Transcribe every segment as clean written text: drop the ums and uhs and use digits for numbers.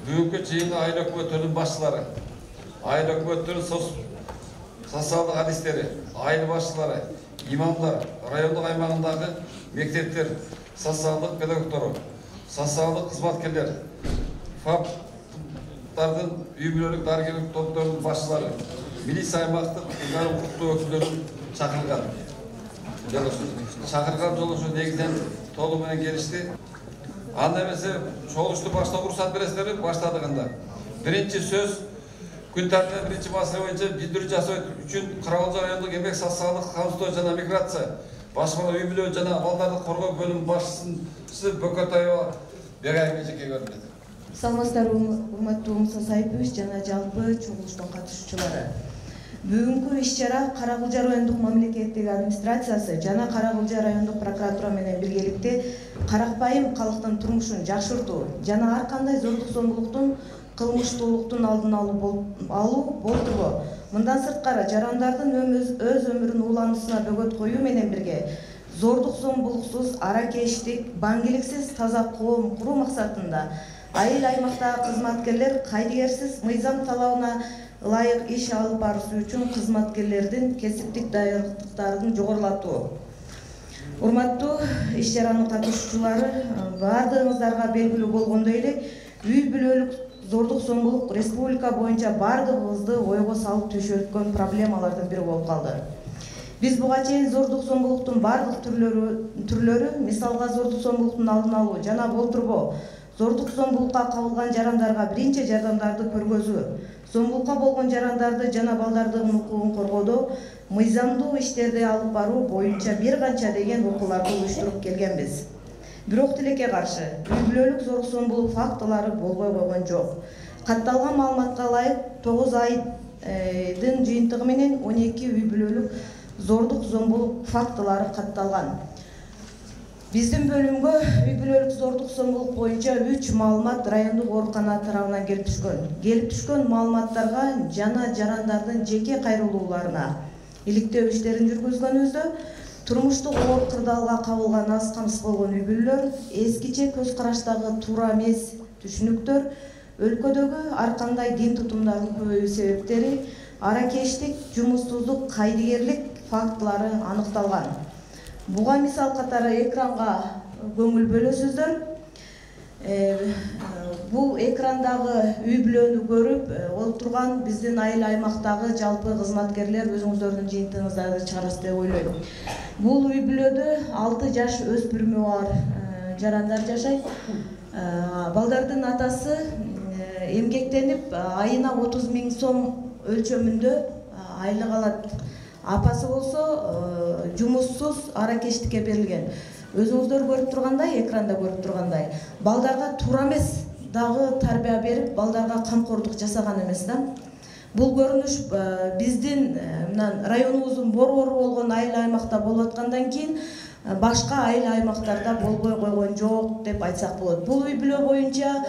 Бүгүнкү жыйында айыл өкмөттөрүнүн башчылары, айыл өкмөттөрүнүн социалдык адистери, айыл башчылары, имамдар, райондук аймагындагы мектептер, социалдык педагогдору, социалдык кызматкерлер, ФАПтардын үй бүлөлүк дарыгерлик топторунун башчылары, милиция аймактык укуктуу өкүлдөрүн чакырган. Чакырган жолушу негизинен толугу менен келишти. Анда эмесе чогулушту баштоого уруксат бересиздерби? Баштадык анда. Биринчи сөз күн тартибинде биринчи маселе боюнча билдирүү жасоо үчүн Караколжо райондук эмгек социалдык камсыздоо жана миграция башкарма үй бүлө жана балдарды коргоо бөлүмүнүн башчысы Бөкөтаева Бегайга жеке көрүнөт. Саламатсыздар, урматтуу Муса Сайыпович жана жалпы чогулуштун катышуучулары. Бүгүнкү иш-чара Караколжо райондук мамлекеттик администрациясы жана Караколжо райондук прокуратура менен биргеликте каракпайым калктын турмушун жакшыртуу жана ар кандай зордук зомбулуктун кылмыштуулуктун алдын алуу болтурбу. Мындан сырткары жарандардын өз өмүрүн улануусуна бөгөт коюу менен бирге зордук зомбулуксуз, аракештик, баңгиликсиз таза коом куруу максатында айыл аймактагы кызматкерлер кайдыгерсиз мыйзам талабына ылайык иш алып баруусу үчүн кызматкерлердин кесиптик даярлыктарын жогорулатуу. Урматтуу иш-чаранын катышуучулары, баардыгыңыздарга белгилүү болгондой эле үй бүлөлүк зордук зомбулук республика боюнча баардыгыбызды ойго салып төшөткөн проблемалардын бири болуп калды. Биз буга чейин зордук зомбулуктун баардык түрлөрү, мисалга зордук зомбулуктун алдын алуу жана болтурбоо, зордук зомбулукка кабылган жарандарга биринчи жардамдарды көргөзүү, зомбулукка болгон жарандарды жана балдардын укугун коргоодо мыйзамдуу иштерди алып баруу боюнча бир канча деген окуяларды уюштуруп келгенбиз. Бирок тилекке каршы үй бүлөлүк зордук зомбулук фактылары болбой койгон жок. Катталган маалыматка ылайык 9 айдын жыйынтыгы менен 12 үй бүлөлүк зордук зомбулук фактылары катталган. Биздин бөлүмгө үй бүлөлүк зордук зомбулук боюнча 3 маалымат райондук оорукана тарабынан келип түшкөн. Келип түшкөн маалыматтарга жана жарандардын жеке кайрылууларына иликтөө иштерин жүргүзгөнүбүздө турмуштук оор кырдаалга кабылган аз камсыз болгон үй бүлөлөр, эскиче көз караштагы туура эмес түшүнүктөр, өлкөдөгү ар кандай дин тутумдардын көбөйүү себептери, аракештик, жумуссуздук, кайдыгерлик фактылары аныкталган. Буга мисал катары экранга көңүл бөлөсүздөр. Бул экрандагы үй бүлөнү көрүп отурган биздин айыл аймактагы жалпы кызматкерлер өзүңүздөрдүн жыйынтыгыңыздарды чыгарасыз деп ойлойм. Бул үй бүлөдө 6 жаш өспүрүмү бар жарандар жашайт. Балдардын атасы эмгектенип айына 30 000 сом өлчөмүндө айлык алат. Апасы болсо жумуссуз, аракештикке берилген. Өзүңүздөр көрүп тургандай, экранда көрүп тургандай, балдарга туура эмес дагы тарбия берип, балдарга камкордук жасаган эмес да. Бул көрүнүш биздин районубуздун борбору болгон айыл аймакта болуп аткандан кийин башка айыл аймактарда болбой койгон жок деп айтсак болот. Бул үй бүлө боюнча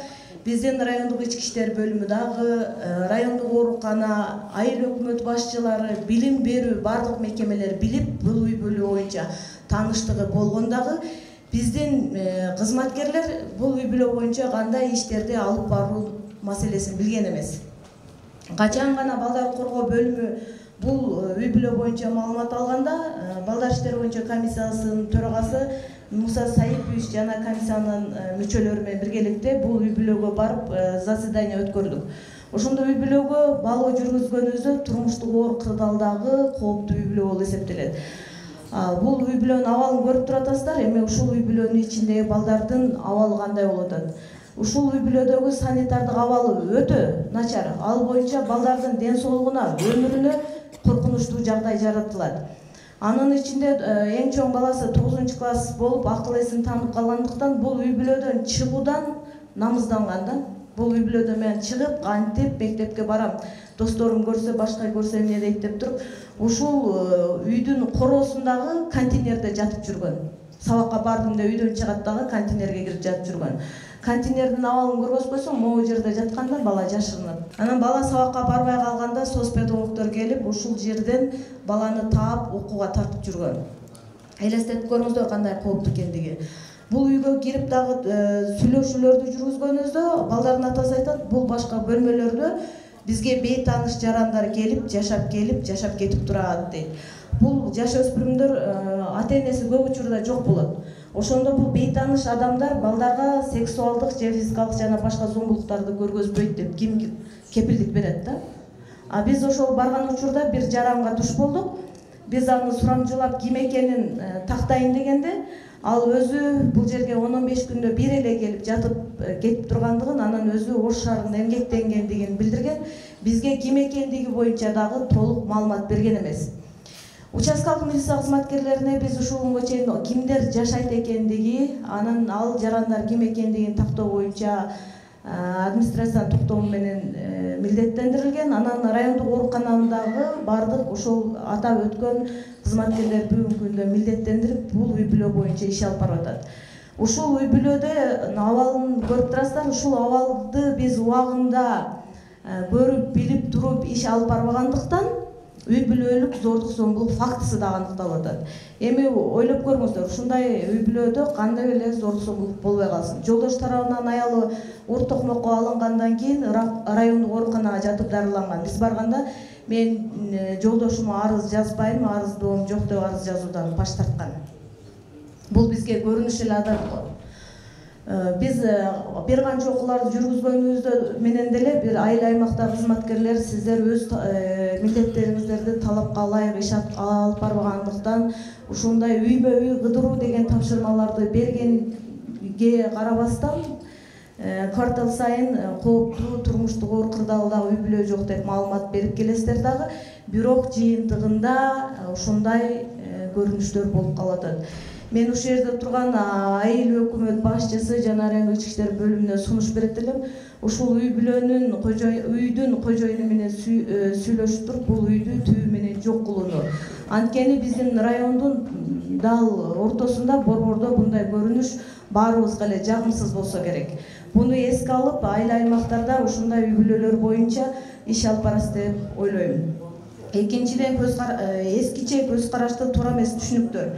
биздин райондук ички иштер бөлүмү дагы, райондук оорукана, айыл өкмөт башчылары, билим берүү бардык мекемелер билип, бул үй бүлө боюнча тааныштыгы болгон дагы биздин кызматкерлер бул үй бүлө боюнча кандай иштерди алып баруу маселесин билген эмес. Качан гана балдар коргоо бөлүмү бул үй бүлө боюнча маалымат алганда, балдар иштери боюнча комиссиясынын төрагасы Муса Сайыпович жана комиссиянын мүчөлөрү менен биргеликте бул үй бүлөгө барып заседание өткөрдүк. Ошондо үй бүлөгө балоо жүргүзгөнүбүздө турмуштук оор кырдаалдагы кооптуу үй бүлө болуп эсептелет. Бул үй бүлөнүн абалын көрүп туратасыздар. Эми ушул үй бүлөнүн ичиндеги балдардын абалы кандай болуп атат? Ушул үй бүлөдөгү санитардык абалы өтө начар. Ал боюнча балдардын ден соолугуна, өмүрүнө коркунучтуу жагдай жаратылат. Анын ичинде эң чоң баласы 9-класс болуп акыл эсин таанып калгандыктан бул үй бүлөдөн чыгуудан намызданган да. Бул үй бүлөдөн мен чыгып, кантип мектепке барам, досторум көрсө, башка көрсө эмне дейт деп туруп, ушул үйдүн короосундагы контейнерде жатып жүргөн. Сабакка бардым деп үйдөн чыгат дагы контейнерге кирип жатып жүргөн. Контейнердин абалын көргөзбөсөң, могу жерде жатканда бала жашырынат. Анан бала сабакка барбай калганда соцпедагогдор келип, ушул жерден баланы таап, окууга тартып жүргөн. Элестетип көрүңүздөр кандай кооптуу экендиги. Бул үйгө кирип дагы сүйлөшүүлөрдү жүргүзгөнүбүздө балдардын атасы айтат, бул башка бөлмөлөрдө бизге бейтааныш жарандар келип кетип турат дейт. Бул жаш өспүрүмдөр ата энеси көп учурда жок болот. Ошондо бул бейтааныш адамдар балдарга сексуалдык же физикалык жана башка зомбулуктарды көргөзбөйт деп ким кепилдик берет да? А биз ошол барган учурда бир жаранга туш болдук. Биз аны сурамжылап ким экенин тактайын дегенде, ал өзү бул жерге 10-15 күндө бир эле келип жатып кетип тургандыгын, анан өзү Ош шаарында эмгектенгендигин билдирген. Бизге ким экендиги боюнча дагы толук маалымат берген эмес. Участкалык милиция кызматкерлерине биз ушул күнгө чейин кимдер жашайт экендиги, анан ал жарандар ким экендигин тактоо боюнча администрациянын токтому менен милдеттендирилген. Анан райондук ооруканадагы бардык ошол атап өткөн кызматкерлер бүгүнкү күндө милдеттендирип бул үй бүлө боюнча иш алып барып атат. Ушул үй бүлөдө абалын көрүп турасыздар. Ушул абалды биз убагында көрүп, билип туруп иш алып барбагандыктан үй бүлөлүк зордук зомбулук фактысы да аныкталып атат. Эми ойлоп көрүңүздөр, ушундай үй бүлөдө кандай эле зордук зомбулук болбой калсын. Жолдош тарабынан аялы урт токмокко алынгандан кийин райондук ооруканага жатып дарыланган. Биз барганда мен жолдошума арыз жазбайм, арыз доом жок деп арыз жазуудан баш тарткан. Бул бизге көрүнүш эле адам. Биз бир канча окууларды жүргүзгөнүбүздө менен деле бир айыл аймактагы кызматкерлер сиздер өз милдеттериңиздерди талапка ылайык иш алып барбагандыктан ушундай үйбө-үй кыдыруу деген тапшырмаларды бергенге карабастан квартал сайын кооптуу турмуштук оор кырдаалдагы үй бүлө жок деп маалымат берип келесиздер дагы, бирок жыйынтыгында ушундай көрүнүштөр болуп калып атат. Мен ушул жерде турган айыл өкмөт башчысы жана райондук ички иштер бөлүмүнө сунуш берет элем. Ушул үй бүлөнүн үйдүн кожоюну менен сүйлөшүп туруп, бул үйдү түбү менен жок кылууну. Анткени биздин райондун дал ортосунда борбордо мындай көрүнүш баарыбызга эле жагымсыз болсо керек. Буну эске алып, айыл аймактарда ушундай үй бүлөлөр боюнча иш алып барасыз деп ойлойм. Экинчиден, эскиче көз карашты туура эмес түшүнүктөр.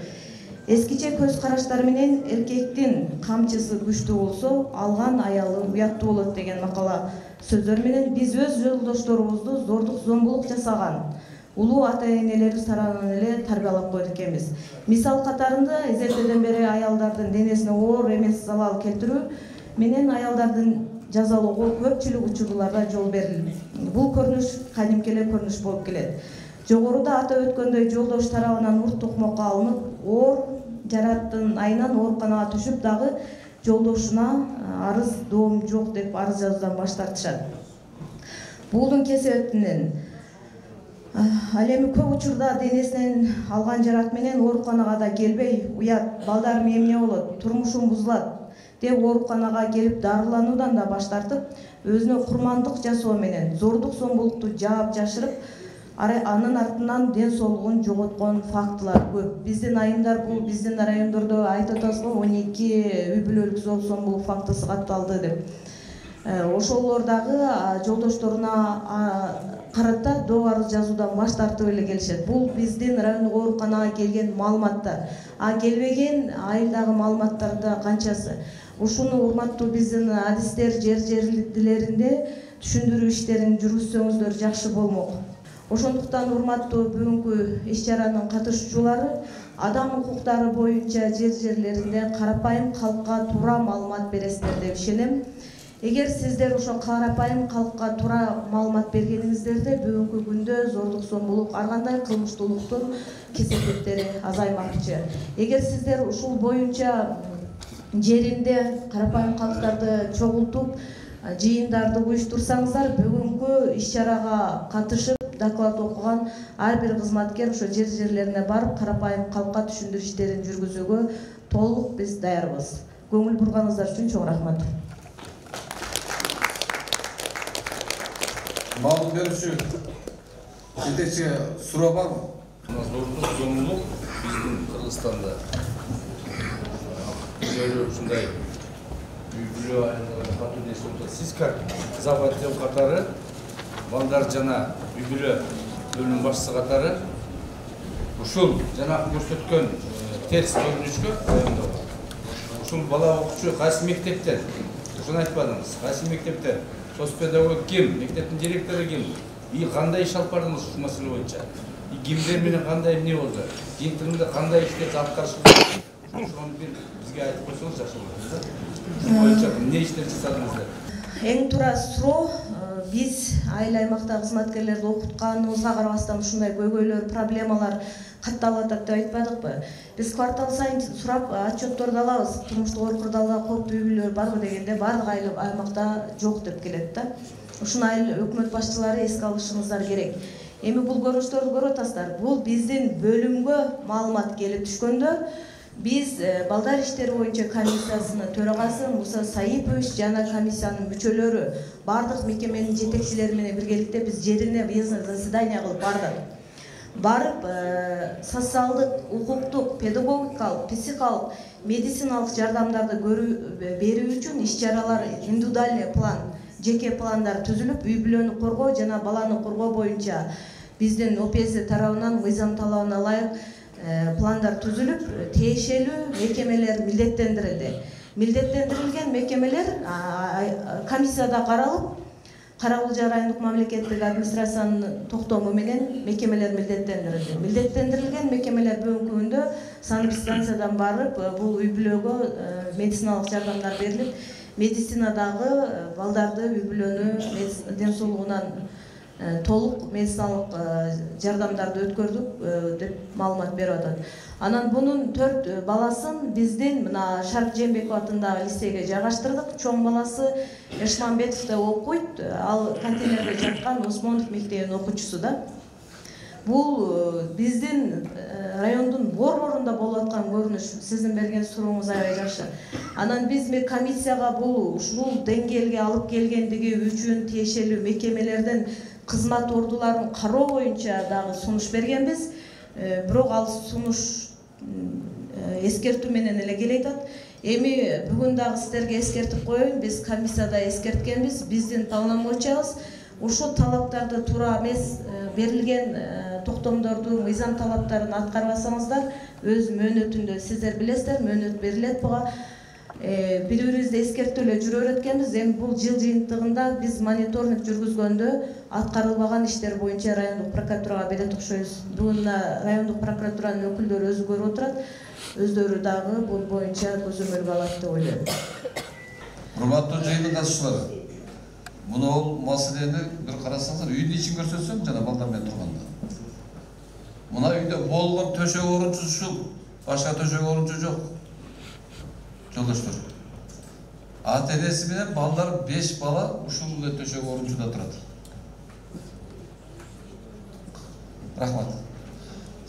Эскиче көз караштар менен эркектин камчысы күчтүү болсо, алган аялы уяттуу болот деген макала сөздөр менен биз өз жолдошторубузду зордук зомбулук жасаган улуу ата энелерибиз тарабынан эле тарбиялап койдук экенбиз. Мисал катарында эзелдеден бери аялдардын денесине оор эмес залал келтирүү менен аялдардын жазалоого көпчүлүк учурларда жол берилди. Бул көрүнүш кадимки эле көрүнүш болуп келет. Жогоруда атап өткөндөй жолдош тарабынан урт токмокко алынып, оор жараттын айынан ооруканага түшүп дагы жолдошуна арыз доом жок деп арыз жазуудан баш тартышат. Булдун кесепетинен ал эми көп учурда денесинен алган жарат менен ооруканага да келбей, уят, балдарым эмне болот, турмушум бузулат деп ооруканага келип дарылануудан да баш тартып, өзүнө курмандык жасоо менен зордук зомбулукту жаап жашырып, анын артынан ден соолугун жоготкон фактылар көп. Биздин айымдар, бул биздин райондордо айтып атабыз го 12 үй бүлөлүк зордук зомбулук фактысы катталды деп. Ошолор дагы жолдошторуна карата доо арыз жазуудан баш тартып эле келишет. Бул биздин райондук ооруканага келген маалыматтар. Келбеген айылдагы маалыматтарда канчасы. Ушуну урматтуу биздин адистер жер-жерлеринде түшүндүрүү иштерин жүргүзсөңүздөр жакшы болмок. Ошондуктан урматтуу бүгүнкү иш-чаранын катышуучулары адам укуктары боюнча жер-жерлеринде карапайым калкка туура маалымат бересиздер деп ишенем. Эгер сиздер ошо карапайым калкка туура маалымат бергениңиздерде бүгүнкү күндө зордук зомбулук, ар кандай кылмыштуулуктун кесепеттери азаймакчы. Эгер сиздер ушул боюнча жеринде карапайым калктарды чогултуп, жыйындарды уюштурсаңыздар, бүгүнкү иш-чарага катышып доклад окуган ар бир кызматкер ошо жер-жерлерине барып карапайым калкка түшүндүрүү иштерин жүргүзүүгө толук биз даярбыз. Көңүл бурганыңыздар үчүн чоң рахмат. Маалым берүүчү жетекчи суроо барбы? Зордук зомбулук биздин Кыргызстанда ушундай үй бүлө айылдарында катуу дейсиз. Сиз как заводтен катары, балдар жана үй бүлө бөлүм башчысы катары ушул жанагы көрсөткөн терс көрүнүшкө ушул бала окуучу кайсы мектептен? Ушуну айтпадыңыз. Кайсы мектептен? Соцпедагог ким? Мектептин директору ким? И кандай иш алып бардыңыз ушул маселе боюнча? И кимдер менен кандай эмне болду? Жыйынтыгында кандай иштерди алып барышыңыз? Ошону бир бизге айтып койсоңуз жакшы болот да. Ушул боюнча эмне иштер жасадыңыздар? Эң туура суроо, биз айыл аймактагы кызматкерлерди окутканыбызга карабастан ушундай көйгөйлөр, проблемалар катталып атат деп айтпадыкпы? Биз квартал сайын сурап отчетторду алабыз. Турмуштук оркурдалга кооптуу үй бүлөлөр барбы дегенде бардык айыл аймакта жок деп келет да. Ушуну айыл өкмөт башчылары эске алышыңыздар керек. Эми бул көрүнүштөрдү көрүп атасыздар. Бул биздин бөлүмгө маалымат келип түшкөндө биз балдар иштери боюнча комиссиясынын төрагасы Муса Саипович жана комиссиянын мүчөлөрү бардык мекеменин жетекчилери менен биргеликте биз жерине выездный заседание кылып бардык. Барып социалдык, укуктук, педагогикалык, психикалык, медициналык жардамдарды берүү үчүн иш-чаралар, индивидуальный план, жеке пландар түзүлүп, үй бүлөнү коргоо жана баланы коргоо боюнча биздин ОПС тарабынан мыйзам талабына ылайык пландар түзүлүп, тиешелүү мекемелер милдеттендирилди. Милдеттендирилген мекемелер комиссияда каралып, Карабулжа райондук мамлекеттик администрациянын токтому менен мекемелер милдеттендирилди. Милдеттендирилген мекемелер бүгүнкү күндө санэпидстанциядан барып, бул үй бүлөгө медициналык жардамдар берилип, медицинадагы балдарды, үй бүлөнү ден соолугунан толук медициналык жардамдарды өткөрдүк деп маалымат берип атат. Анан бунун 4 баласын биздин мына Шарп Жээнбеков атындагы лицейге жайгаштырдык. Чоң баласы Эшманбетовде окуйт, ал контейнерде жаткан Осмонов мектебинин окуучусу да. Бул биздин райондун борборунда болуп аткан көрүнүш. Сиздин берген сурооңуз аябай жакшы. Анан биз комиссияга бул ушул деңгээлге алып келгендиги үчүн тиешелүү мекемелерден кызмат ордуларын кароо боюнча дагы сунуш бергенбиз. Бирок ал сунуш эскертүү менен эле келе атат. Эми бүгүн дагы сиздерге эскертип коеюн, биз комиссияда эскерткенбиз, биздин полномочиябыз ушу талаптарды туура эмес берилген токтомдорду, мыйзам талаптарын аткарбасаңыздар, өз мөөнөтүндө сиздер билесиздер, мөөнөт берилет буга. Бири-бирибизди эскертип эле жүрө береткенбиз. Эми бул жыл жыйынтыгында биз мониторинг жүргүзгөндө аткарылбаган иштер боюнча райондук прокуратурага берет окшойбуз. Бүгүн райондук прокуратуранын өкүлдөрү өзү көрүп отурат. Өздөрү дагы бул боюнча көзөмөлгө алат деп ойлойм. Урматтуу жыйындын катышчылары, муну маселени бир карасаңыздар, үйдүн ичин көрсөтсөм жана балдар менен турганда. Мына үйдө болгон төшөк орунчу ушул, башка төшөк орунчу жок. Жолдоштор. Ата-энеси менен балдар 5 бала ушул эле төшөк орунчуда турат. Рахмат.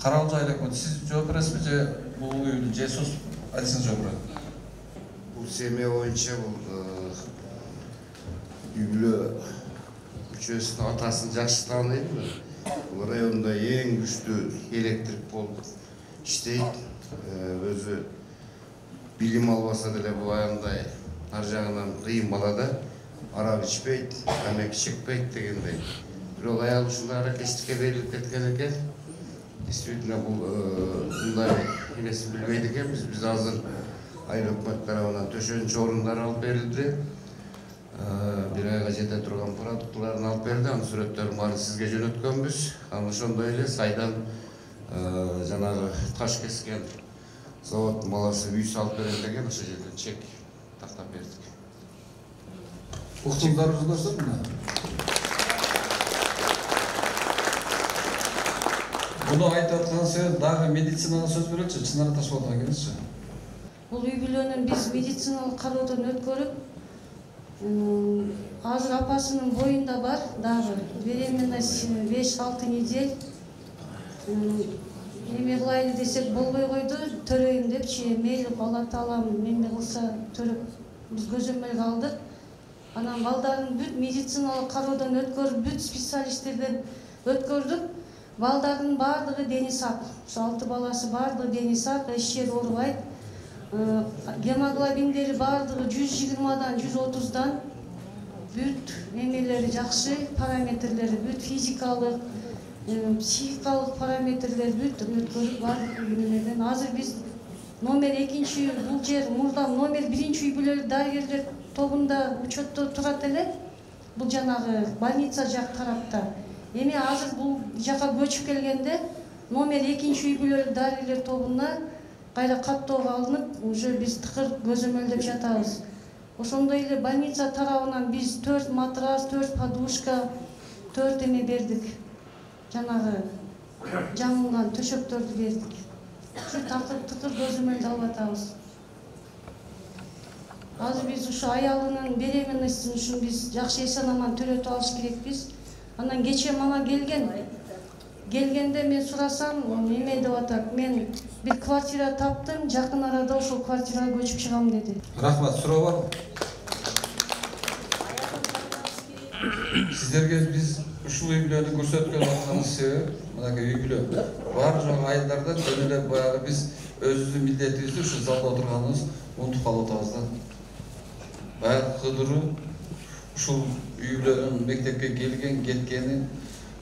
Карабулжа айыл өкмөтү, сиз жооп бересизби же бул үйдү же соц айтсаңыз жооп берет? Бул семья боюнча бул үй бүлө мүчөсүнүн атасын жакшы тааныйм. Бул райондо эң күчтүү электрик болуп иштейт. Өзү билим албаса деле бул аяндай ар жагынан кыйын бала да, арак ичпейт, тамеки чекпейт дегендей. Бирок аял ушундай аракечтикке берилип кеткен экен. Действительно бул мындай эмесин билбейт экенбиз. Биз азыр айыл өкмөт тарабынан төшөнчү орундар алып берилди. Бир айга жете турган продуктыларын алып берди. Анын сүрөттөрүн баарын сизге жөнөткөнбүз. Анан ошондой эле сайдан жанагы таш кескен заводдун баласы үй салып берем деген ошол жерден чек тактап бердик. Уктуңдар жолдоштор мына. Буну айтып аткан себеп дагы медицинага сөз береличи, чынара Ташболатка келиңизчи. Бул үй бүлөнүн биз медициналык кароодон өткөрүп, азыр апасынын боюнда бар, дагы беременность 5-6 недель. Эме кылайлы десек болбой койду, төрөйм депчи, мейли Алла Таалам эмне кылса төрөп биз көзөмөлгө алдык. Анан балдардын бүт медициналык кароодон өткөрүп, бүт специалисттерден өткөрдүк. Балдардын баардыгы дени сак. Ошо 6 баласы баардыгы дени сак, эч жери оорубайт. Гемоглобиндери баардыгы 120дан 130дан. Бүт эмелери жакшы, параметрлери бүт физикалык, психикалык параметрлер бүт өткөрүп баардык эмелерден азыр биз номер 2 бул жер мурда номер 1 үй бүлөлүк дарыгерлер тобунда учетто турат эле. Бул жанагы больница жак тарапта. Эми азыр бул жака көчүп келгенде номер 2 үй бүлөлүк дарыгерлер тобуна кайра каттоого алынып, уже биз тыкыр көзөмөлдөп жатабыз. Ошондой эле больница тарабынан биз 4 матрас, 4 подушка, 4 эме бердик. Жанагы жамылган төшөктөрдү бердик. Ушу тыкыр көзөмөлдө алып атабыз. Азыр биз ушу аялынын беременностун үчүн биз жакшы эс-анаман төлөтүп алыш керекпиз. Андан кечээ мага келгенде мен сурасам, эме деп атат, мен бир квартира таптым, жакын арада ошол квартирага көчүп чыгам деди. Рахмат, суроо барбы? Сиздерге биз ушул үй бүлөнү көрсөткөн алганыбыз себеби, мынакей үй бүлө бар жок айылдарда жөн эле баягы биз өзүбүздүн милдетибизди ушу залда отурганыбыз унутуп калып атабыз да. Баягы кыдыруу ушул үй бүлөнүн мектепке келген, кеткени,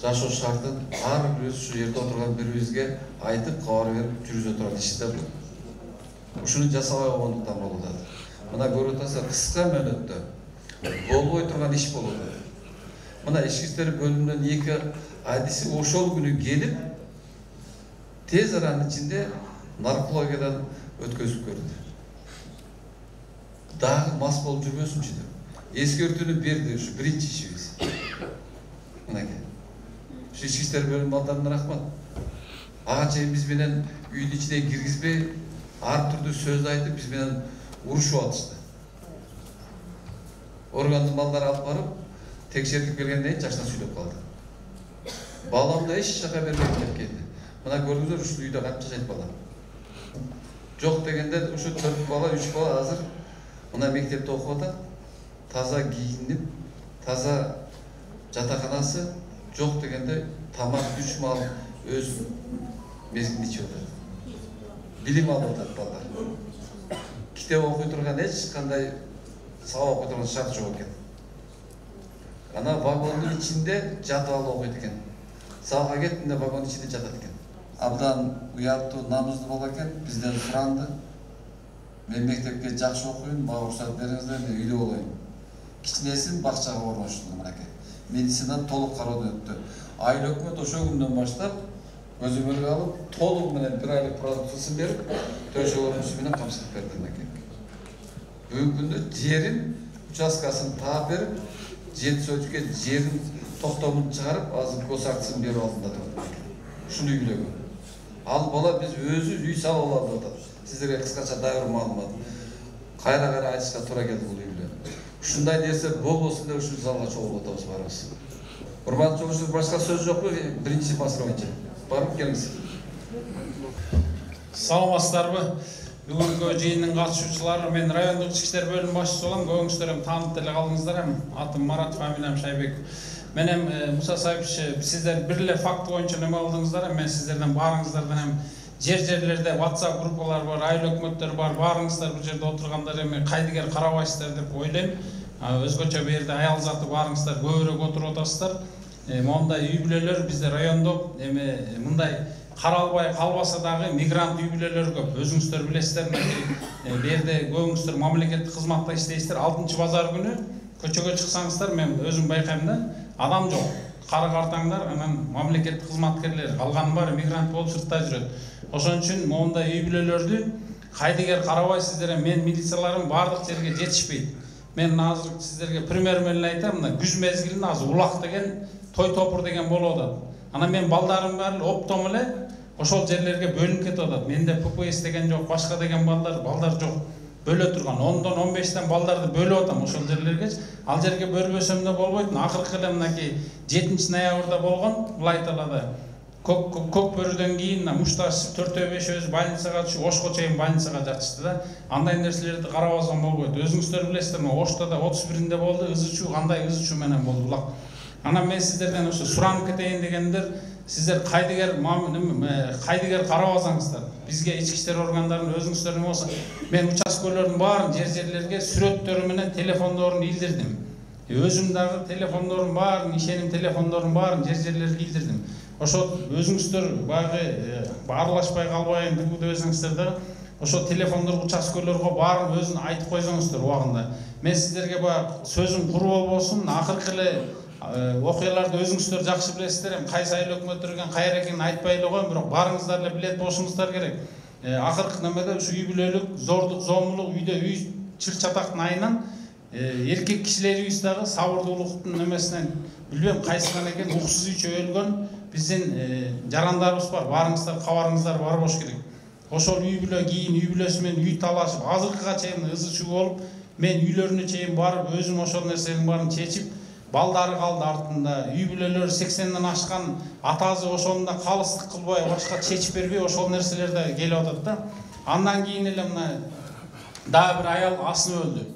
жашоо шартын ар бирибиз ушу жерде отурган бирибизге айтып, кабар берип жүргүзө турган иш да бул. Ушуну жасабай койгондуктан болуп атат. Мына көрүп атасыздар, кыска мөөнөттө болбой турган иш болуп атат. Мына ички иштер бөлүмүнөн 2 адиси ошол күнү келип, тез аранын ичинде наркологиядан өткөзүп көрдү. Дагы мас болуп жүрбөсүнчү деп. Эскертүүнү берди, ушу биринчи ишибиз. Мынакей. Ушу ички иштер бөлүмүнүн балдарына рахмат. Ага чейин биз менен үйдүн ичине киргизбей, ар түрдүү сөз айтып, биз менен урушуп атышты. Органдын балдары алып барып, текшертип келгенден кийин жакшынан сүйлөп калды. Баламды эч жака бербейм деп келди. Мына көрдүңүздөр, ушул үйдө кантип жашайт балам. Жок дегенде ушу 4 бала, 3 бала азыр мына мектепте окуп атат. Таза кийинип, таза жатаканасы, жок дегенде тамак 3 мал өз мезгилинде ичип атат. Билим алып атат балдар. Китеп окуй турган эч кандай сабак окуй турган шарт жок экен. Ана вагондун ичинде жатып алып окуйт экен. Залга кетип, мына вагондун ичинде жатат экен. Абдан уяттуу, намуздуу бала экен, бизден суранды. Мен мектепке жакшы окуйм, мага уруксат бериңиздер, мен үйдө болоюн. Кичинесин бакчага орноштурду мынакей. Медицинадан толук кароодон өттү. Айыл өкмөт ошол күндөн баштап көзөмөлгө алып, толук менен 1 айлык продукциясын берип, төшөк орнусу менен камсыздап берди мынакей. Бүгүнкү күндө жерин, участкасын таап берип, 7 сотикке жерин токтомун чыгарып, азыр госактысын берип алдында турат. Ушуну үйлөгөн. Ал бала биз өзүбүз үй салып алалы деп атат. Сиздерге кыскача дагы бир маалымат. Кайра айтышка туура келди бул үй бүлө. Ушундай нерсе болбосун деп ушул залга чогулуп атабыз барыбыз. Урматтуу жолдоштор, башка сөз жокпу? Биринчи маселе боюнча. Барып келиңиз. Саламатсыздарбы? Бүгүнкү жыйындын катышуучулары, мен райондук ички иштер бөлүм башчысы болом. Көбүңүздөр эми таанып деле калдыңыздар. Атым Марат, фамилиям Шайбек. Мен Муса Сайбович, сиздер бир эле факт боюнча неме кылдыңыздар. Мен сиздерден баарыңыздардан жер-жерлерде WhatsApp группалар бар, айыл өкмөттөр бар, баарыңыздар бул жерде отургандар эми кайдыгер карабайсыздар деп ойлойм. Өзгөчө бу жерде аял заты баарыңыздар көбүрөөк отуруп атасыздар. Мондай үй бүлөлөр бизде райондо эми мындай каралбай калбаса дагы мигрант үй бүлөлөр көп. Өзүңүздөр билесиздер, бу жерде көбүңүздөр мамлекеттик кызматта иштейсиздер. 6-базар күнү көчөгө чыксаңыздар, мен өзүм байкайм да, адам жок. Кары картаңдар, анан мамлекеттик кызматкерлер, калганы баары мигрант болуп сыртта жүрөт. Ошон үчүн мондай үй бүлөлөрдү кайдыгер карабайсыздар, мен милицияларым бардык жерге жетишпейт. Мен азыр сиздерге пример менен айтам, мына күз мезгилинде азыр улак деген, той топур деген болуп атат. Анан мен балдарым баары оптом эле ошол жерлерге бөлүнүп кетип атат. Менде ППС деген жок, башка деген балдар жок. Бөлө турган 10-дон 15тен балдарды бөлүп атам ошол жерлерге. Ал жерге бөлбөсөм да болбойт. Акыркы эле мынакей 7-ноябрда болгон, Булай талада көк бөрүдөн кийин мушташ 4-5 больницага түшүп, Ошко чейин больницага жатышты да. Андай нерселерди карабасам болбойт. Өзүңүздөр билесиздер, Ошто да 31-инде болду, ыз ичүү, кандай ыз ичүү менен болду булак. Анан мен сиздерден ошо суранып кетейин дегендер, сиздер кайдыгер карабасаңыздар. Бизге ички иштер органдарынын өзүңүздөр болсо, мен участкөлөрдүн баарын жер-жерлерге сүрөттөрү менен телефондорун илдирдим. Өзүм дагы телефондорун баарын, ишеним телефондорун баарын жер-жерлерге илдирдим. Ошо өзүңүздөр баягы аралашпай калбайын деп өзүңүздөр да ошо телефондор участкөлөргө барып өзүн айтып койсоңуздар убагында. Мен сиздерге баягы сөзүм куруу болбосун, акыркы эле окуяларды өзүңүздөр жакшы билесиздер. Кайсы айыл өкмөттөр экен, кайра экенин айтпай эле коеюн, бирок баарыңыздар эле билет болушуңуздар керек. Акыркы немеде ушу үй бүлөлүк зордук, зомбулук, үйдө үй чыр-чатактын айынан эркек кишилерибиз дагы сабырдуулуктун немесинен билбем кайсынан экен уксуз ичип өлгөн биздин жарандарыбыз бар. Баарыңыздар кабарыңыздар бар болуш керек. Ошол үй бүлө кийин үй бүлөсү менен үй талашып, азыркыга чейин ызы чуу болуп, мен үйлөрүнө чейин барып, өзүм ошол нерсенин баарын чечип, балдары калды артында. Үй бүлөлөр 80ден ашкан атасы ошону да калыстык кылбай, башка чечип бербей, ошол нерселер да келип атат да. Андан кийин эле мына дагы бир аял асынып өлдү.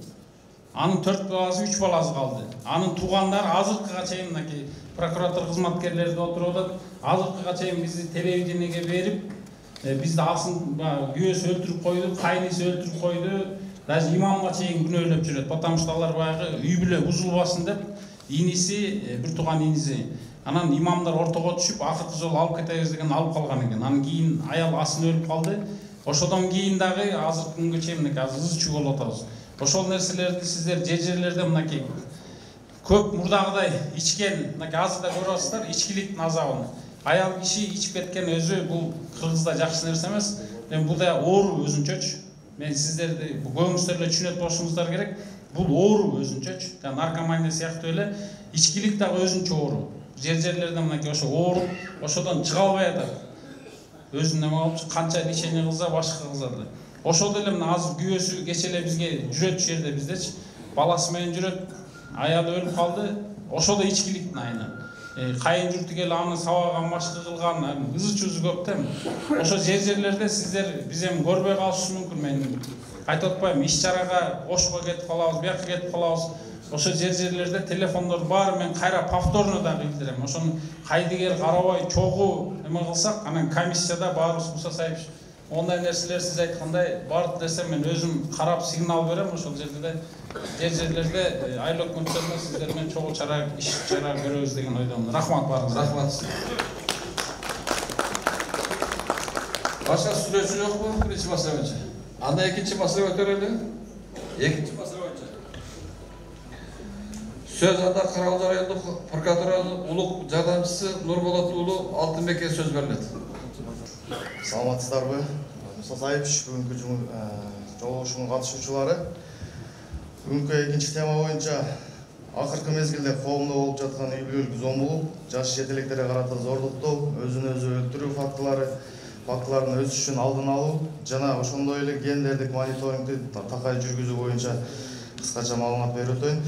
Анын 4 баласы, 3 баласы калды. Анын туугандары азыркыга чейин мынакей прокуратура кызматкерлери да отуруп атат. Азыркыга чейин бизди телевидениеге берип, бизди асын күйөөсү өлтүрүп койду, кайниси өлтүрүп койду. Даже имамга чейин күнөөлөп жүрөт. Потому что алар баягы үй бүлө бузулбасын деп иниси, бир тууган иниси. Анан имамдар ортого түшүп, акыркы жолу алып кетебиз деген алып калган экен. Анан кийин аял асынып өлүп калды. Ошодон кийин дагы азыркы күнгө чейин мынакей ызы чуу болуп атабыз. Ошол нерселерди сиздер жерлерде мынакей көп мурдагыдай ичкен, мынакей азыр да көрүп атасыздар, ичкиликтин азабын. Аял киши ичип кеткен өзү бул Кыргызда жакшы нерсе эмес. Бул да оору өзүнчөчү. Мен сиздерди көңүңүздөр эле түшүнөт болушуңуздар керек. Бул оору өзүнчөчү. Наркомания сыяктуу эле ичкилик дагы өзүнчө оору. Жерлерде мынакей ошо оору, ошодон чыга албай атат. Өзүн неме болуп, канча лечение кылса, башка кылса да. Ошол эле мына азыр күйөөсү кече эле бизге жүрөт жерде биздечи. Баласы менен жүрөт. Аялы өлүп калды. Ошол да ичкиликтин айынан. Кайын журту келип аны сабаган, башка кылган, ызы чуусу көп да. Ошо жерлерде сиздер биз эми көрбөй калышыбыз мүмкүн. Мен айтып атпайм, иш чарага Ошко кетип калабыз, бияка кетип калабыз. Ошо жерлерде телефондор бар, мен кайра повторно да билдирем. Ошону кайдыгер карабай, чогуу эме кылсак, анан комиссияда баарыбыз Муса Сайыпович ондай нерселер сиз айткандай бардык десем мен өзүм карап сигнал берем. Ошол жерлерде айыл өкмөттөрүнө сиздер менен чогуу чара, иш чара көрөбүз деген ойдомун. Рахмат баарыңызга. Рахмат. Башка сүрөчү жокпу? Биринчи маселе боюнча. Анда экинчи маселе көтөрөлү. Экинчи маселе боюнча. Söz anda Karaoğlu rayonluk prokuraturalığın uluk jardamчысы Нурболот уулу Алтынбекке söz берилет. Саламатсыздарбы? Муса Сайыпович, бүгүнкү жолугушууга катышуучулары. Бүгүнкү экинчи тема боюнча акыркы мезгилде коомдо болуп жаткан үй бүлөлүк зомбулук, жаш жетелектерге карата зордуктоо, өзүн өзү өлтүрүү фактылардын өсүшүнүн алдын алуу жана ошондой эле гендердик мониторингди такай жүргүзүү боюнча кыскача маалымат берип өтөйүн.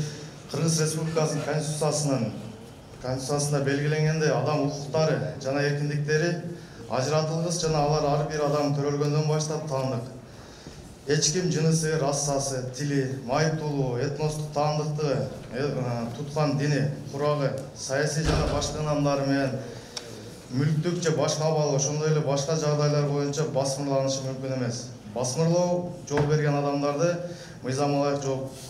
Кыргыз Республикасынын Конституциясында белгиленгендей адам укуктары жана эркиндиктери ажыратылгыс жана алар ар бир адам төрөлгөндөн баштап таандык. Эч ким жынысы, расасы, тили, майыптуулугу, этностук таандыктыгы, туткан дини, курагы, саясий жана башка ынамдары менен мүлктүк же башка абалы, ошондой эле башка жагдайлар боюнча басмырланышы мүмкүн эмес. Басмырлоо жол берген адамдарды мыйзам ылайык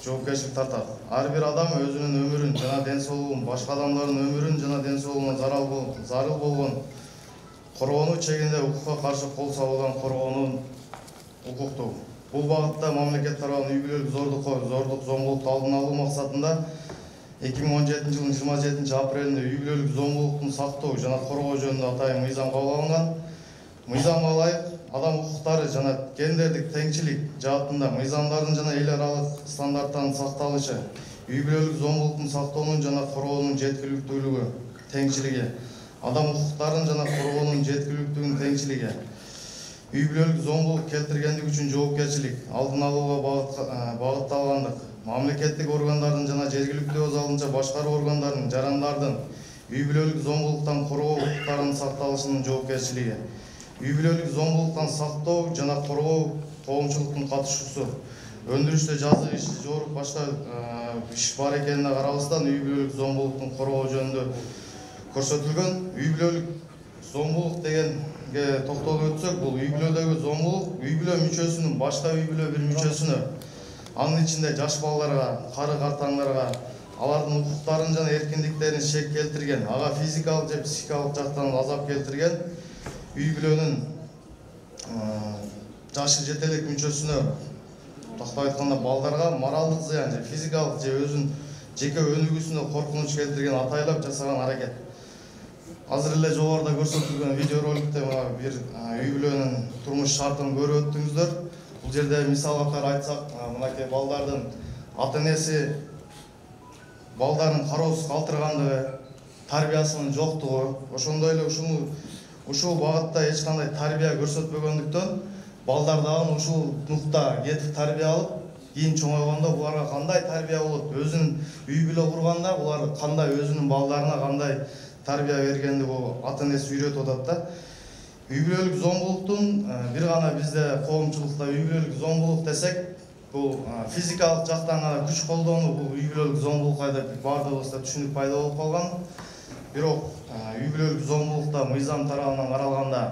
жоопкерчилик тартат. Ар бир адам өзүнүн өмүрүн жана ден соолугун, башка адамдардын өмүрүн жана ден соолугуна зарыл болгон коргонуу чегинде укукка каршы кол салуудан коргонуу укуктуу. Бул багытта мамлекет тарабынан үй бүлөлүк зордук, зомбулукту алдын алуу максатында 2017 жылдын 27 апрелинде үй бүлөлүк зомбулуктун сактоо жана коргоо жөнүндө атайын мыйзам кабыл алынган. Мыйзамга ылайык адам укуктары жана гендердик теңчилик жаатында мыйзамдардын жана эл аралык стандарттардын сакталышы, үй бүлөлүк зомбулуктун сактоонун жана коргоонун жеткиликтүүлүгү, теңчилиги, адам укуктарын жана коргоонун жеткиликтүүлүгүнүн теңчилиги, үй бүлөлүк зомбулук келтиргендик үчүн жоопкерчилик алдын алууга багытталгандык, мамлекеттик органдардын жана жергиликтүү өз алдынча башкаруу органдарынын жарандардын үй бүлөлүк зомбулуктан коргоо укуктарынын сакталышынын жоопкерчилиги, үй бүлөлүк зомбулуктан сактоо жана коргоо коомчулуктун катышуусу, өндүрүштө жазык иш, жоорук башка иш бар экенине карабастан үй бүлөлүк зомбулуктун коргоо жөнүндө көрсөтүлгөн. Үй бүлөлүк зомбулук дегенге токтолуп өтсөк, бул үй бүлөдөгү зомбулук үй бүлө мүчөсүнүн башка үй бүлө бир мүчөсүнө, анын ичинде жаш балдарга, кары картаңдарга алардын укуктарын жана эркиндиктерин шек келтирген, ага физикалык же психикалык жактан азап келтирген үй бүлөнүн жашы жете элек мүчөсүнө тактап айтканда балдарга моралдык зыян же физикалык же өзүнүн жеке өнүгүүсүнө коркунуч келтирген атайлап жасаган аракет. Азыр эле жогоруда көрсөтүлгөн видеороликте бир үй бүлөнүн турмуш шартын көрүп өттүңүздөр. Бул жерде мисал катары айтсак, мынакей балдардын ата-энеси балдарын кароосуз калтыргандыгы, тарбиясынын жоктугу, ошондой эле ушул багытта эч кандай тарбия көрсөтпөгөндүктөн балдар дагы ушул нукта кетип тарбия алып, кийин чоңойгондо буларга кандай тарбия болот, өзүнүн үй бүлө курганда булар кандай өзүнүн балдарына кандай тарбия бергенди бул ата-энеси үйрөтүп атат да. Үй бүлөлүк зомбулуктун бир гана бизде коомчулукта үй бүлөлүк зомбулук десек, бул физикалык жактан гана күч колдонуу, бул үй бүлөлүк зомбулукка деп баардыгыбызда түшүнүк пайда болуп калган. Бирок үй бүлөлүк зомбулукта мыйзам тарабынан каралганда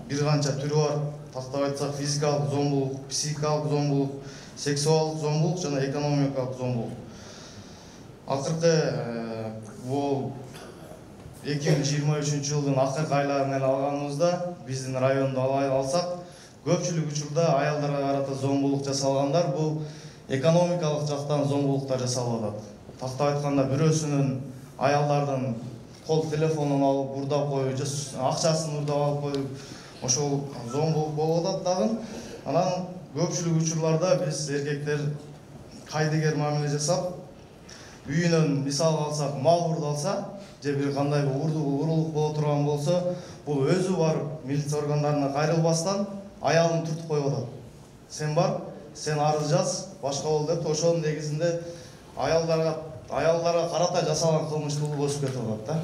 бир канча түрү бар. Тактап айтсак, физикалык зомбулук, психикалык зомбулук, сексуалдык зомбулук жана экономикалык зомбулук. Акыркы бул 2023 жылдын акыркы айларын эле алганыбызда биздин районду алсак, көпчүлүк учурда аялдарга карата зомбулук жасалгандар бул экономикалык жактан зомбулуктар жасалып атат. Тактап айтканда, бирөөсүнүн аялдардын кол телефонун алып урдап коюу, акчасын урдап алып коюу, ошол зомбулук болуп атат дагы. Анан көпчүлүк учурларда биз эркектер кайдыгер мамиле жасап, үйүнөн мисал алсак, мал урдалса, же бир кандай уурулук боло турган болсо, бул өзү барып милиция органдарына кайрылбастан аялын түртүп коюп атат. Сен бар, сен арыз жаз, башка бол деп, ошонун негизинде аялдарга карата жасалган кылмыштуулук өсүп кетип атат да.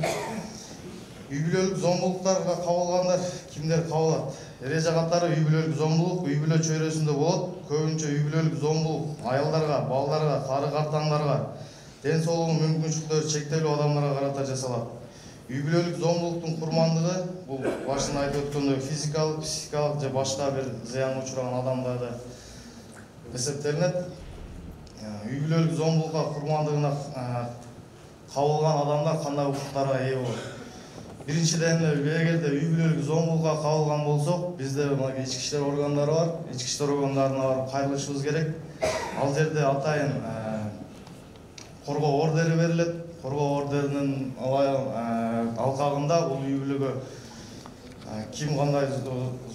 Үй бүлөлүк зомбулуктарга кабылгандар кимдер кабылат? Эреже катары үй бүлөлүк зомбулук үй бүлө чөйрөсүндө болот. Көбүнчө үй бүлөлүк зомбулук аялдарга, балдарга, кары картаңдарга, ден соолугу мүмкүнчүлүктөрү чектелүү адамдарга карата жасалат. Үй бүлөлүк зомбулуктун курмандыгы бул башында айтып өткөндөй физикалык, психикалык же башка бир зыянга учураган адамдарды эсептелинет. Үй бүлөлүк зомбулукка курмандыгына кабылган адамдар кандай укуктарга ээ болот? Биринчиден эле эгерде үй бүлөлүк зомбулукка кабылган болсок, бизде ички иштер органдары бар. Ички иштер органдарына барып кайрылышыбыз керек. Ал жерде атайын коргоо ордери берилет. Коргоо ордеринин алкагында бул үй бүлөгө ким кандай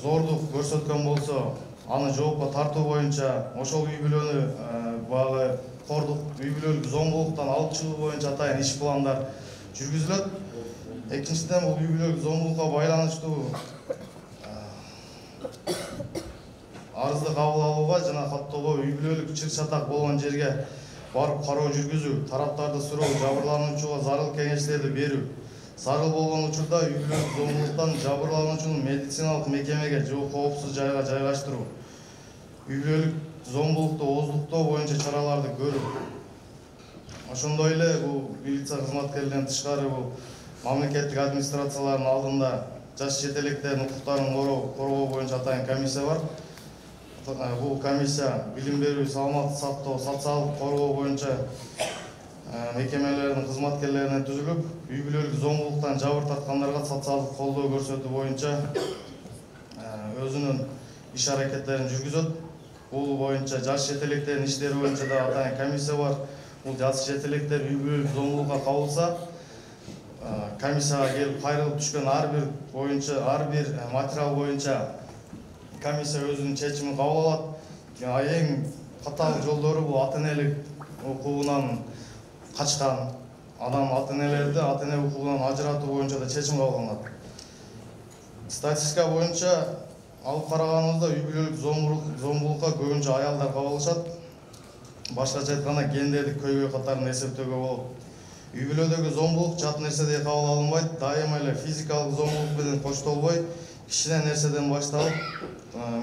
зордук көрсөткөн болсо, аны жоопко тартуу боюнча ошол үй бүлөнү багы кордук, үй бүлөлүк зомбулуктан алып чыгуу боюнча атайын иш пландар жүргүзүлөт. Экинчиден, бул үй бүлөлүк зомбулукка байланыштуу арызды кабыл алууга жана каттоого, үй бүлөлүк чыр-чатак болгон жерге барып кароо жүргүзүү, тараптарды суроо, жабырлануучуга зарыл кеңештерди берүү. Зарыл болгон учурда үй бүлөлүк зомбулуктан жабырлануучуну медициналык мекемеге же коопсуз жайга жайгаштыруу. Үй бүлөлүк зомбулукту ооздуктоо боюнча чараларды көрүү. Ошондой эле бул милиция кызматкерлеринен тышкары бул мамлекеттик администрациялардын алдында жаш жетелектердин укуктарын коргоо боюнча атайын комиссия бар. Бул комиссия билим берүү, саламаттык сактоо, социалдык коргоо боюнча мекемелердин кызматкерлеринен түзүлүп, үй бүлөлүк зомбулуктан жабыр тарткандарга социалдык колдоо көрсөтүү боюнча өзүнүн иш аракеттерин жүргүзөт. Бул боюнча жаш жетелектердин иштери боюнча да атайын комиссия бар. Бул жаш жетелектер үй бүлөлүк зомбулукка кабылса, комиссияга келип кайрылып түшкөн ар бир материал боюнча комиссия өзүнүн чечимин кабыл алат. Эң катаал жолдору бул ата-энелик укугунан качкан адам ата-энелерди ата-эне укугунан ажыратуу боюнча да чечим кабылданат. Статистика боюнча алып караганыбызда үй бүлөлүк зомбулукка көбүнчө аялдар кабылышат. Башкача айтканда гендердик көйгөй катарын эсептөөгө болот. Үй бүлөдөгү зомбулук жат нерседей кабыл алынбайт. Дайыма эле физикалык зомбулук менен коштолбой, кичине нерседен башталып,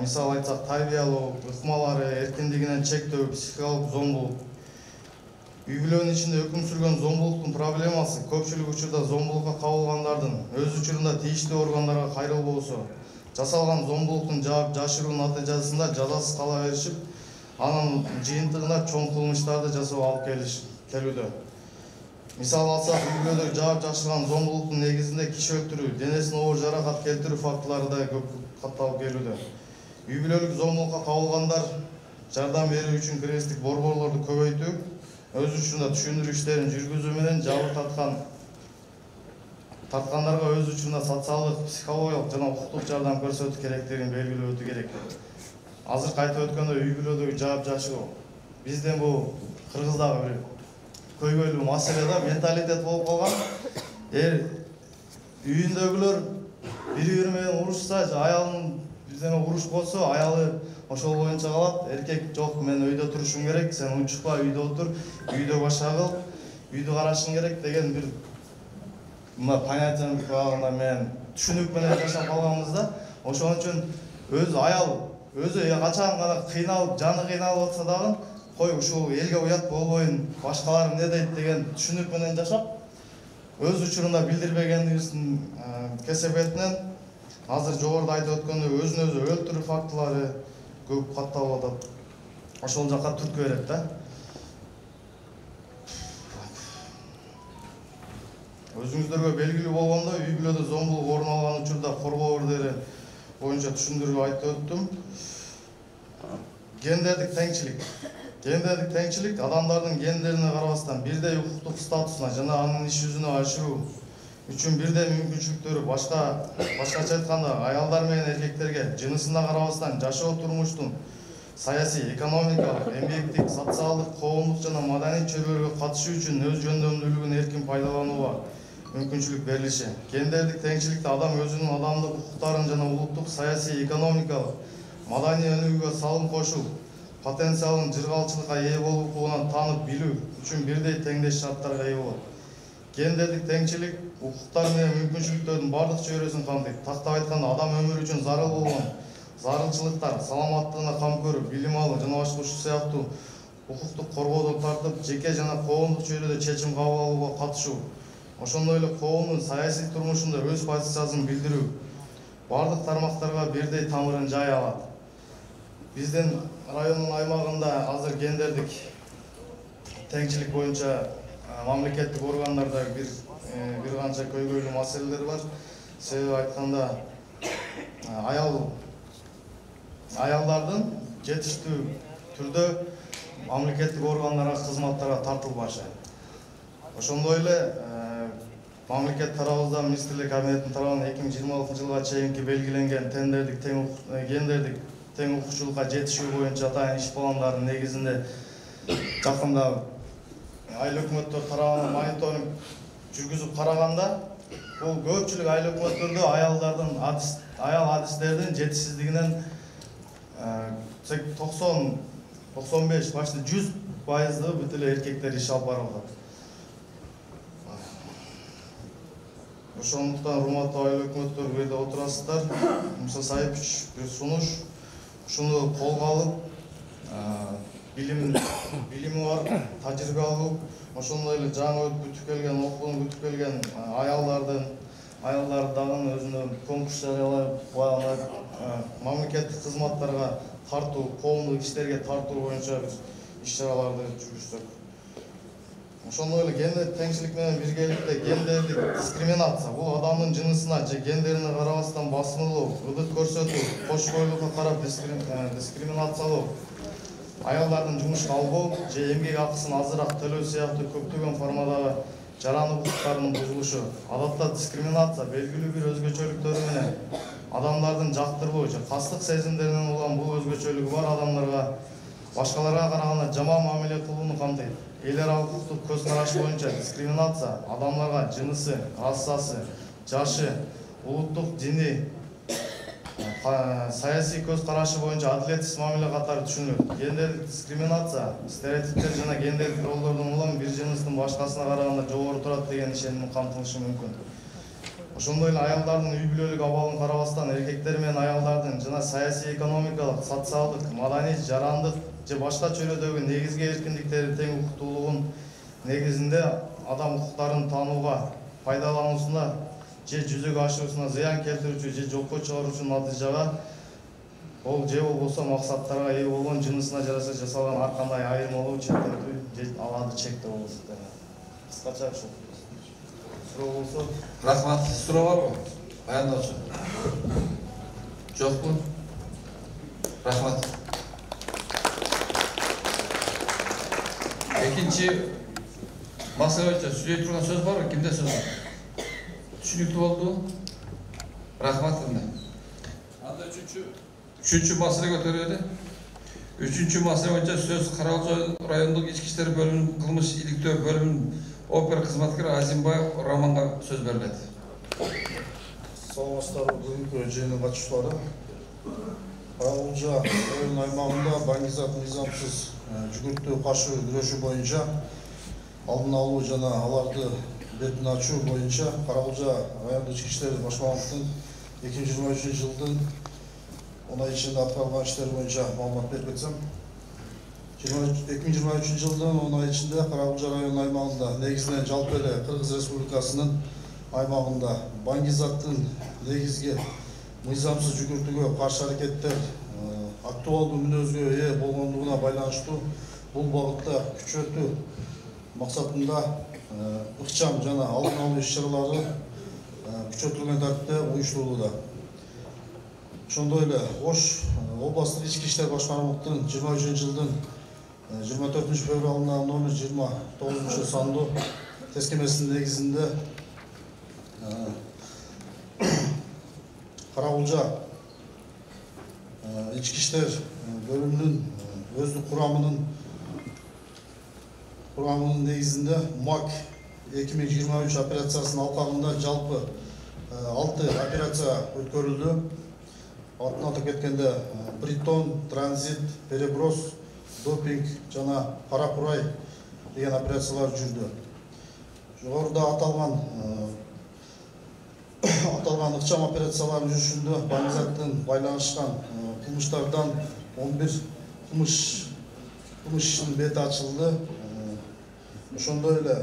мисал айтсак, тарбиялоо, ыкмалары эркиндигинен чектөө, психикалык зомбулук. Үй бүлөнүн ичинде өкүм сүргөн зомбулуктун проблемасы көпчүлүк учурда зомбулукка кабылгандардын өз учурунда тийиштүү органдарга кайрылбоосу, жасалган зомбулуктун жаап жашыруу натыйжасында жазасыз кала беришип, анын жыйынтыгына чоң кылмыштарды жасоо алып келүүдө. Мисал алсак, үй бүлөдө жаап жашырган зомбулуктун негизинде киши өлтүрүү, денесине оор жаракат келтирүү фактылары да көп катталып келүүдө. үй бүлөлүк зомбулукка кабылгандар жардам берүү үчүн кредиттик борборлорду көбөйтүү, өз учурунда түшүндүрүү иштерин жүргүзүү менен жабыр тарткандарга өз учурунда социалдык, психологиялык жана укуктук жардам көрсөтүү керектигин белгилеп өтүү керек. Азыр кайтып өткөндө үй бүлөдөгү жаап-жашоо бизден бул Кыргыздагы бир көйгөйлүү маселе да, менталитет болуп калган. Үйүндөгүлөр бири-бири менен урушса, аялын бизден уруш болсо, аялы ошол боюнча калат. Эркек жок, мен өйдө турушум керек, сен унчукпа, үйдө отур, үйдө башка кыл, үйдү карашың керек деген бир мына понятияны кылганда мен түшүнүк менен жашап калганбыз да. Ошон үчүн өз аял өзү качан гана кыйналып, жаны кыйналып атса дагы, кой ушул элге уят болбойн, башкалар эмне дейт деген түшүнүк менен жашап, өз учурунда билдирбегендигибиздин кесепетинен азыр жогоруда айтып өткөндөй өзүн өзү өлтүрүү фактылары көп катталып атат. Ошол жакка түрткү берет да. Өзүңүздөргө белгилүү болгондой, үй бүлөдө зомбулук орун алган учурда коргоо ордери боюнча түшүндүрүү айтып өттүм. Гендердик теңчилик. Гендердик теңчилик адамдардын гендерине карабастан бирдей укуктук статусуна жана анын иш жүзүнө ашыруу үчүн бирдей мүмкүнчүлүктөрү, башкача айтканда аялдар менен эркектерге жынысына карабастан жашоо турмуштун саясий, экономикалык, эмгектик, социалдык, коомдук жана маданий чөйрөлөргө катышуу үчүн өз жөндөмдүүлүгүн эркин пайдаланууга мүмкүнчүлүк берилиши. Гендердик теңчиликте адам өзүнүн адамдык укуктарын жана улуттук, саясий, экономикалык, маданий өнүгүүгө салым кошуу, потенциалын жыргалчылыкка ээ болуу укугунан таанып билүү үчүн бирдей теңдеш шарттарга ээ болот. Гендердик теңчилик укуктар менен мүмкүнчүлүктөрдүн бардык чөйрөсүн камтыйт. Тактап айтканда, адам өмүрү үчүн зарыл болгон зарылчылыктар, саламаттыгына кам көрүү, билим алуу жана башка ушул сыяктуу укуктук коргоодон тартып, жеке жана коомдук чөйрөдө чечим кабыл алууга катышуу, ошондой эле коомдун саясий турмушунда өз позициясын билдирүү бардык тармактарга бирдей тамырын жая алат. Биздин райондун аймагында азыр гендердик теңчилик боюнча мамлекеттик органдарда бир канча көйгөйлүү маселелер бар. Себеби айтканда аялдардын жетиштүү түрдө мамлекеттик органдарга, кызматтарга тартылбашы. Ошондой эле мамлекет тарабыбыздан, министрлик кабинетинин тарабынан 2026 жылга чейинки белгиленген гендердик тең укукчулукка жетишүү боюнча атайын иш пландардын негизинде жакында айыл өкмөттөр тарабынан мониторинг жүргүзүп караганда, бул көпчүлүк айыл өкмөттөрдө аял адистердин жетишсиздигинен 90-95, башты 100% бүт эле эркектер иш алып барып атат. Ошондуктан урматтуу айыл өкмөттөр, бу жерде отурасыздар. Муса Сайыпович бир сунуш, ушуну колго алып, билими бар, тажрыйба алуу, ошондой эле жаңы бүтүп келген, окууну бүтүп келген аялдарды дагы өзүнө конкурс жарыялап, мамлекеттик кызматтарга тартуу, коомдук иштерге тартуу боюнча иш-чараларды жүргүзсөк. Ошондой эле гендердик теңчилик менен биргеликте гендердик дискриминация, бул адамдын жынысына же гендерине карабастан басмылоо, ылдык көрсөтүү, кош бойлукка карап дискриминациялоо, аялдардын жумушка албоо же эмгек акысын азыраак төлөө сыяктуу көптөгөн формадагы жарандык укуктарынын бузулушу. Адатта дискриминация белгилүү бир өзгөчөлүктөрү менен адамдардын жактырбоо же кастык сезимдеринен улам бул өзгөчөлүгү бар адамдарга башкаларга караганда жаман мамиле кылууну камтыйт. Эл аралык укуктук көз караш боюнча дискриминация адамдарга жынысы, расасы, жашы, улуттук, дини, саясий көз карашы боюнча адилетсиз мамиле катары түшүнүлөт. Гендердик дискриминация стереотиптер жана гендердик ролдордун улам бир жыныстын башкасына караганда жогору турат деген ишенимин камтылышы мүмкүн. Ошондой эле аялдардын үй бүлөлүк абалын карабастан эркектер менен аялдардын жана саясий, экономикалык, социалдык, маданий, жарандык же башка чөйрөдөгү негизги эркиндиктери тең укуктуулугун негизинде адам укуктарын таанууга, пайдалануусуна же жүзөгө ашуусуна зыян келтирүүчү же жокко чыгаруучу натыйжага ол же болбосо максаттарга ээ болгон жынысына жараша жасалган ар кандай айырмалоо, чектетүү же аларды чектөө болсо. Кыскача ушул. Суроо болсо. Рахмат. Суроо барбы? Баяндоочу. Жокпу? Рахмат. Екінші масала бойынша сөйлей тұрған сөз бар ма? Кімде сөз бар? Түсінікті болды? Рахмат. Анда үшінші масала көтереді. Üçüncü masala boyunca söz Karaolca rayonluk İçki İşleri bölümünün kılmış iyilikte bölümünün opera hizmetkeri Azimбай Романға söz veriledi. Саламатсыздар, бүгінгі жиынның қатысушылары. Кaraolca район аймағында баңгизат низамсыз жүгірту қарсы күресу бойынша алдын алу жана аларды бетін ашу бойынша Karaolca райондық ішкі істер башқармасының 2023 жылдың Ona içinde atkalgan işler boyunca malumat verip etsem. 2023 жылдың ona içinde Karaolca rayonu aymağında negizden Jalpele Kırgız Respublikasının aymağında bangizаттың negizge mıyzamsız жүгүртүүгө каршы аракеттер актуалдуу мүнөзгө ээ болгондугуна байланыштуу бул багытта күчөтүү максатында ыкчам жана алдын алуу иш-чаралары күчөтүлгөн тартипте уюштурулууда. Ошондой эле Ош областык ички иштер башкармалыктын 23 жылдын 24 февралына номер 29 сандуу тескемесинин негизинде Karaolca ички иштер бөлүмүнүн өздүк курамынын негизинде МАК 2023 операциясынын алкагында жалпы 6 операция өткөрүлдү. Артын атып кеткенде Притон, Транзит, Переброс, Допинг жана Кара-Курай деген операциялар жүрдү. Жогоруда аталган ыкчам операциялардын жүрүшүндө баңгизаттын байланышкан кылмыштардан 11 кылмыш ишинин бети ачылды. Ошондой эле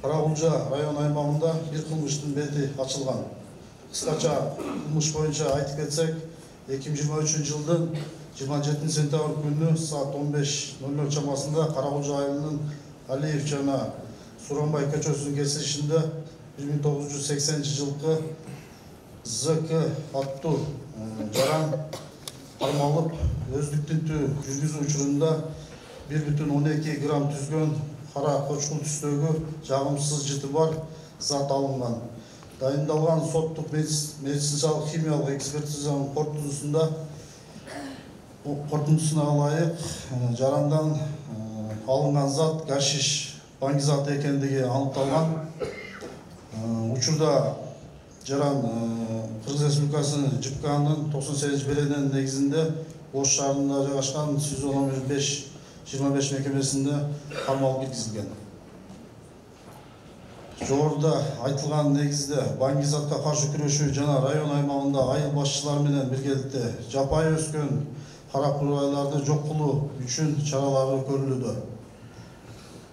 Karaolca район аймагында бир кылмыштын бети ачылган. Kısaca kılmış boyunca aytıp etsek 2023 жылдың 27 сентябрь күнү saat 15:00 çamasında Karaolca айылынын Алиев жана Суранбай көчөсүнүн кесилишинде 1980 жылкы ЗК аттуу жаран кармалып өздүк тинтүү жүргүзүү учурунда 1,12 грамм түзгөн кара кочкул түстөгү жагымсыз жыты бар зат алынган. Dayındalgan sotluk medicinsal kimyalıq ekspertizanın kortuntusuna layık jarandan alıngan zat gaşiş bangizat ekendigi anıktalgan. Uçurda jaran Kırgız Respublikasının Cıpkan'ın 98 belediyesinin negizinde Oş şahrında jaygaşkan 115-25 mekemesinde karmalık girgizilgen. Жогоруда айтылган негизде баңгизатка каршы күрөшүү жана район аймагында айыл башчылары менен биргеликте жапайы өскөн кара-курайларды жок кылуу үчүн чаралары көрүлүүдө.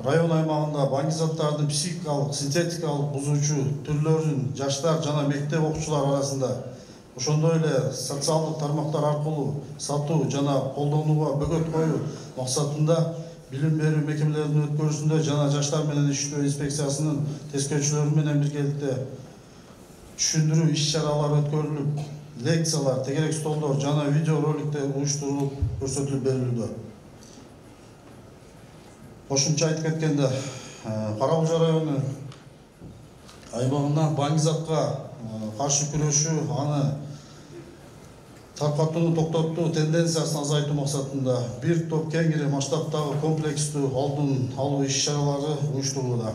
Район аймагында баңгизаттардын психикалык, синтетикалык бузуучу түрлөрүн жаштар жана мектеп окуучулары арасында, ошондой эле социалдык тармактар аркылуу сатуу жана колдонууга бөгөт коюу максатында Bilim берүү мекемелеринин өткөрүүсүндө жана жаштар менен иштөө инспекциясынын тескерүүчүлөрү менен биргеликте түшүндүрүү иш-чаралары өткөрүлүп, лекциялар, тегерек столдор жана видео роликтер уюштурулуп көрсөтүлүп берилүүдө. Кошумча айтып кеткенде, Karaolca району аймагында баңгизатка каршы күрөшүү, аны таркатууну токтотуу тенденциясын азайтуу максатында бир топ кеңири масштабтагы комплекстүү алдын алуу иш-чаралары уюштурулууда.